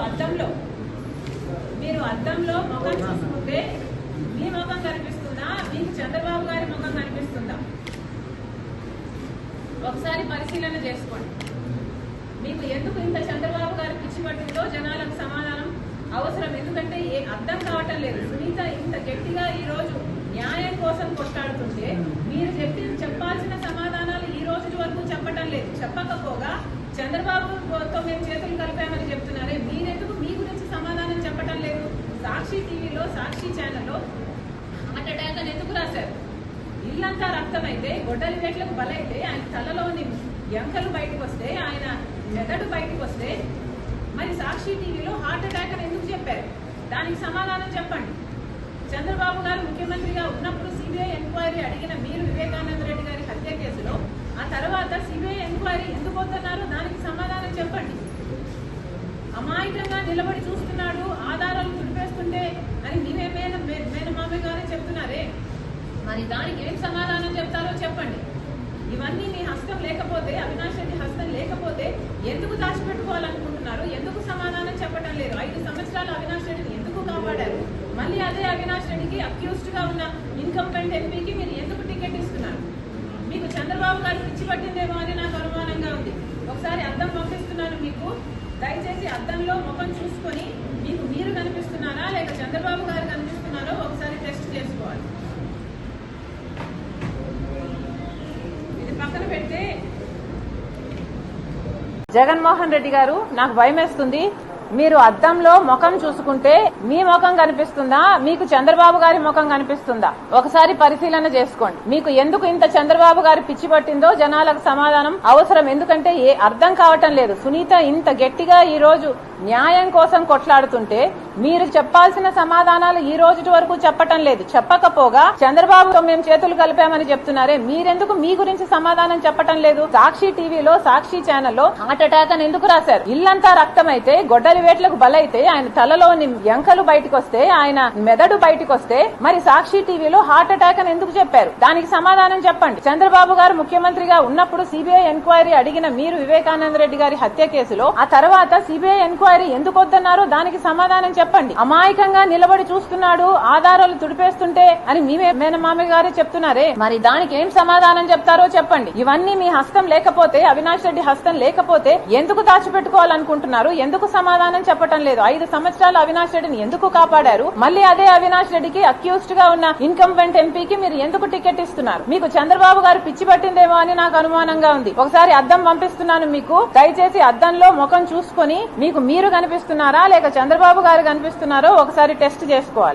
అద్దంలో ముఖం చూసుకుంటే మీ ముఖం కనిపిస్తుందా, మీకు చంద్రబాబు గారి ముఖం కనిపిస్తుందా? ఒకసారి పరిశీలన చేసుకోండి. మీకు ఎందుకు ఇంత చంద్రబాబు గారి పిచ్చి పట్టిందో జనాలకు సమాధానం అవసరం. ఎందుకంటే అర్థం కావటం లేదు. సునీత ఇంత గట్టిగా ఈ రోజు న్యాయం కోసం కొట్లాడుతుంటే మీరు చెప్పాల్సిన సమాధానాలు ఈ రోజు వరకు చెప్పటం లేదు. చెప్పకపోగా చంద్రబాబుతో మేము చేతులు కలిపామని చెప్తున్నారే, మీరెందుకు మీ గురించి సమాధానం చెప్పటం లేదు? సాక్షి టీవీలో, సాక్షి ఛానల్లో హార్ట్ అటాక్ అని ఎందుకు రాశారు? ఇల్లంతా రక్తమైతే, గొడ్డలి వేట్లకు బలైతే, ఆయన తలలోని ఎంకలు బయటకు వస్తే, ఆయన మెదడు బయటకు వస్తే, మరి సాక్షి టీవీలో హార్ట్ అటాక్ అని ఎందుకు చెప్పారు? దానికి సమాధానం చెప్పండి. చంద్రబాబు గారు ముఖ్యమంత్రిగా ఉన్నప్పుడు సిబిఐ ఎంక్వైరీ అడిగిన మీరు వివేకానంద రెడ్డి గారి హత్య కేసులో ఆ తర్వాత సిబిఐ ఎంక్వైరీ ఎందుకు వద్దన్నారు? దానికి సమాధానం చెప్పండి. అమాయకంగా నిలబడి చూస్తున్నాడు, ఆధారాలు తుడిపేస్తుంటే అని మీరే మేనమామ గారే చెప్తున్నారే, మరి దానికి ఏం సమాధానం చెప్తారో చెప్పండి. ఇవన్నీ మీ హస్తం లేకపోతే, అవినాష్ రెడ్డి హస్తం లేకపోతే ఎందుకు దాచిపెట్టుకోవాలనుకుంటున్నారు? ఎందుకు సమాధానం చెప్పడం లేదు? 5 సంవత్సరాలు అవినాష్ రెడ్డిని ఎందుకు కాపాడారు? మళ్ళీ అదే అవినాష్ రెడ్డికి అక్యూజ్డ్ గా ఉన్న ఇన్కంపెంట్ ఎంపీకి మీరు ఎందుకు టికెట్ ఇస్తున్నారు? మీకు చంద్రబాబు గారు పిచ్చి పట్టిందేమో అని నాకు అనుమానంగా ఉంది. ఒకసారి అద్దం పంపిస్తున్నాను మీకు. దయచేసి అద్దంలో ముఖం చూసుకొని మీకు మీరు కనిపిస్తున్నారా లేక చంద్రబాబు గారు కనిపిస్తున్నారో ఒకసారి టెస్ట్ చేసుకోవాలి. ఇది పక్కన పెడితే జగన్మోహన్ రెడ్డి గారు, నాకు భయమేస్తుంది. మీరు అద్దంలో ముఖం చూసుకుంటే మీ ముఖం కనిపిస్తుందా, మీకు చంద్రబాబు గారి ముఖం కనిపిస్తుందా? ఒకసారి పరిశీలన చేసుకోండి. మీకు ఎందుకు ఇంత చంద్రబాబు గారి పిచ్చి పట్టిందో జనాలకు సమాధానం అవసరం. ఎందుకంటే అర్థం కావటం లేదు. సునీత ఇంత గట్టిగా ఈ రోజు న్యాయం కోసం కొట్లాడుతుంటే మీరు చెప్పాల్సిన సమాధానాలు ఈ రోజు వరకు చెప్పటం లేదు. చెప్పకపోగా చంద్రబాబుతో మేము చేతులు కలిపామని చెప్తున్నారే, మీరెందుకు మీ గురించి సమాధానం చెప్పటం లేదు? సాక్షి టీవీలో, సాక్షి ఛానల్లో హార్ట్ అటాక్ అని ఎందుకు రాశారు? ఇల్లంతా రక్తమైతే, గొడ్డలి వేట్లకు బలైతే, ఆయన తలలోని ఎంకలు బయటకు వస్తే, ఆయన మెదడు బయటకు వస్తే, మరి సాక్షి టీవీలో హార్ట్ అటాక్ అని ఎందుకు చెప్పారు? దానికి సమాధానం చెప్పండి. చంద్రబాబు గారు ముఖ్యమంత్రిగా ఉన్నప్పుడు సిబిఐ ఎంక్వైరీ అడిగిన మీరు వివేకానంద రెడ్డి గారి హత్య కేసులో ఆ తర్వాత సిబిఐ ఎంక్వైరీ ఎందుకు వద్దన్నారో దానికి సమాధానం చెప్పండి. అమాయకంగా నిలబడి చూస్తున్నాడు, ఆధారాలు తుడిపేస్తుంటే అని మేనమామ గారే చెప్తున్నారే, మరి దానికి ఏం సమాధానం చెప్తారో చెప్పండి. ఇవన్నీ మీ హస్తం లేకపోతే, అవినాష్ రెడ్డి హస్తం లేకపోతే ఎందుకు దాచిపెట్టుకోవాలనుకుంటున్నారు? ఎందుకు సమాధానం చెప్పటం లేదు? 5 సంవత్సరాలు అవినాష్ రెడ్డిని ఎందుకు కాపాడారు? మళ్ళీ అదే అవినాష్ రెడ్డికి అక్యూజ్డ్ గా ఉన్న ఇన్కంపెంట్ ఎంపీకి మీరు ఎందుకు టికెట్ ఇస్తున్నారు? మీకు చంద్రబాబు గారు పిచ్చి పట్టిందేమో అని నాకు అనుమానంగా ఉంది. ఒకసారి అద్దం పంపిస్తున్నాను మీకు. దయచేసి అద్దంలో ముఖం చూసుకొని మీకు మీరు కనిపిస్తున్నారా లేక చంద్రబాబు గారు కనిపిస్తున్నారో ఒకసారి టెస్ట్ చేసుకోవాలి.